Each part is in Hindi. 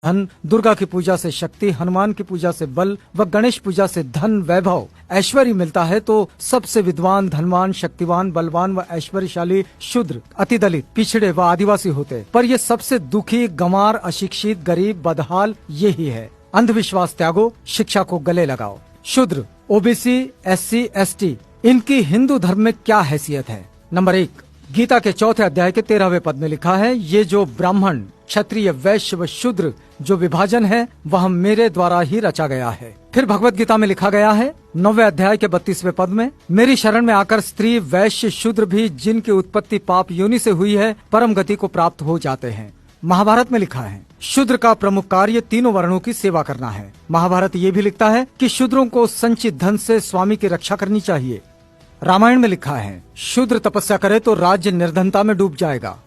धन, दुर्गा की पूजा से शक्ति, हनुमान की पूजा से बल व गणेश पूजा से धन, वैभव, ऐश्वर्य मिलता है तो सबसे विद्वान, धनवान, शक्तिवान, बलवान व ऐश्वर्यशाली शूद्र, अति दलित, पिछड़े व आदिवासी होते। पर ये सबसे दुखी, गंवार, अशिक्षित, गरीब, बदहाल यही है। अंधविश्वास त्यागो, शिक्षा को गले लगाओ। शूद्र, ओबीसी, एससी, एसटी, इनकी हिंदू धर्म में क्या हैसियत है? नंबर 1, गीता के 4 अध्याय के 13वें पद में लिखा है, ये जो ब्राह्मण, क्षत्रिय, वैश्य व शूद्र जो विभाजन है वह मेरे द्वारा ही रचा गया है। फिर भगवत गीता में लिखा गया है 9वें अध्याय के 32वें पद में, मेरी शरण में आकर स्त्री, वैश्य, शूद्र भी जिनकी उत्पत्ति पाप योनि से हुई है परम गति को प्राप्त हो जाते हैं। महाभारत में लिखा है शूद्र का प्रमुख कार्य तीनों वर्णों की सेवा करना है। महाभारत ये भी लिखता है कि शूद्रों को संचित धन से स्वामी की रक्षा करनी चाहिए। रामायण में लिखा है शूद्र तपस्या करे तो राज्य निर्धनता में डूब जाएगा।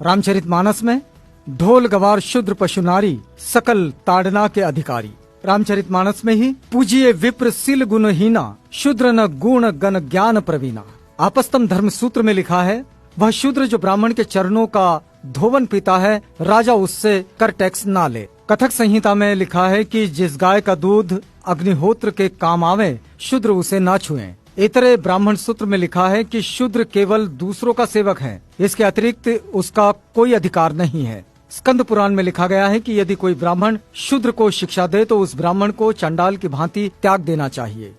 रामचरितमानस में ढोल गवार शूद्र पशु नारी सकल ताड़ना के अधिकारी। रामचरितमानस में ही पूजिए विप्र सील गुणहीना शूद्र न गुण गण ज्ञान प्रवीणा। आपस्तम धर्म सूत्र में लिखा है वह शूद्र जो ब्राह्मण के चरणों का धोवन पीता है राजा उससे कर टैक्स ना ले। कथक संहिता में लिखा है कि जिस गाय का दूध अग्निहोत्र के काम आवे शूद्र उसे ना छुएं। इतरे ब्राह्मण सूत्र में लिखा है कि शूद्र केवल दूसरों का सेवक है, इसके अतिरिक्त उसका कोई अधिकार नहीं है। स्कंद पुराण में लिखा गया है कि यदि कोई ब्राह्मण शूद्र को शिक्षा दे तो उस ब्राह्मण को चंडाल की भांति त्याग देना चाहिए।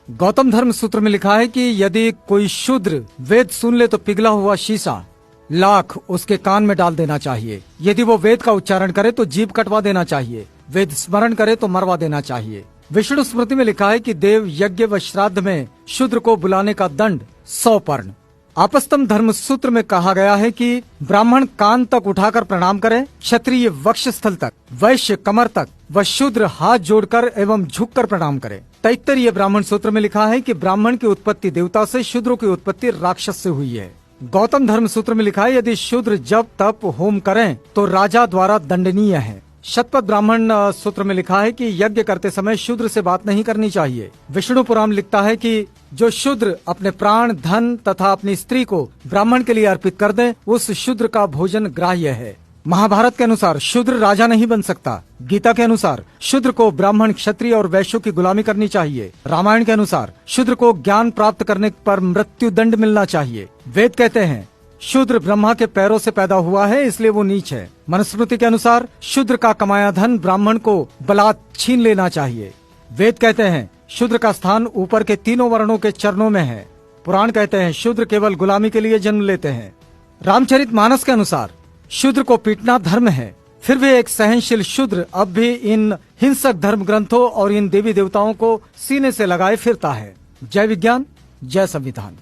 गौतम धर्म सूत्र में लिखा है कि यदि कोई शूद्र वेद सुन ले तो पिघला हुआ शीशा लाख उसके कान में डाल देना चाहिए। यदि वो वेद का उच्चारण करे तो जीभ कटवा देना चाहिए। वेद स्मरण करे तो मरवा देना चाहिए। विष्णु स्मृति में लिखा है कि देव यज्ञ व श्राद्ध में शूद्र को बुलाने का दंड 100 पर्ण। आपस्तम धर्म सूत्र में कहा गया है कि ब्राह्मण कान तक उठाकर प्रणाम करे, क्षत्रिय वक्षस्थल तक, वैश्य कमर तक व शूद्र हाथ जोड़कर एवं झुककर प्रणाम करे। तैत्तरीय ब्राह्मण सूत्र में लिखा है कि ब्राह्मण की उत्पत्ति देवता से, शूद्रों की उत्पत्ति राक्षस से हुई है। गौतम धर्म सूत्र में लिखा है यदि शूद्र जप तप होम करें तो राजा द्वारा दंडनीय है। शतपथ ब्राह्मण सूत्र में लिखा है कि यज्ञ करते समय शूद्र से बात नहीं करनी चाहिए। विष्णु पुराण लिखता है कि जो शूद्र अपने प्राण, धन तथा अपनी स्त्री को ब्राह्मण के लिए अर्पित कर दे उस शूद्र का भोजन ग्राह्य है। महाभारत के अनुसार शूद्र राजा नहीं बन सकता। गीता के अनुसार शूद्र को ब्राह्मण, क्षत्रिय और वैश्यों की गुलामी करनी चाहिए। रामायण के अनुसार शूद्र को ज्ञान प्राप्त करने पर मृत्यु दंड मिलना चाहिए। वेद कहते हैं शूद्र ब्रह्मा के पैरों से पैदा हुआ है इसलिए वो नीच है। मनुस्मृति के अनुसार शूद्र का कमाया धन ब्राह्मण को बलात् छीन लेना चाहिए। वेद कहते हैं शूद्र का स्थान ऊपर के तीनों वर्णों के चरणों में है। पुराण कहते हैं शूद्र केवल गुलामी के लिए जन्म लेते हैं। रामचरितमानस के अनुसार शूद्र को पीटना धर्म है। फिर भी एक सहनशील शूद्र अब भी इन हिंसक धर्म ग्रंथों और इन देवी देवताओं को सीने से लगाए फिरता है। जय विज्ञान, जय संविधान।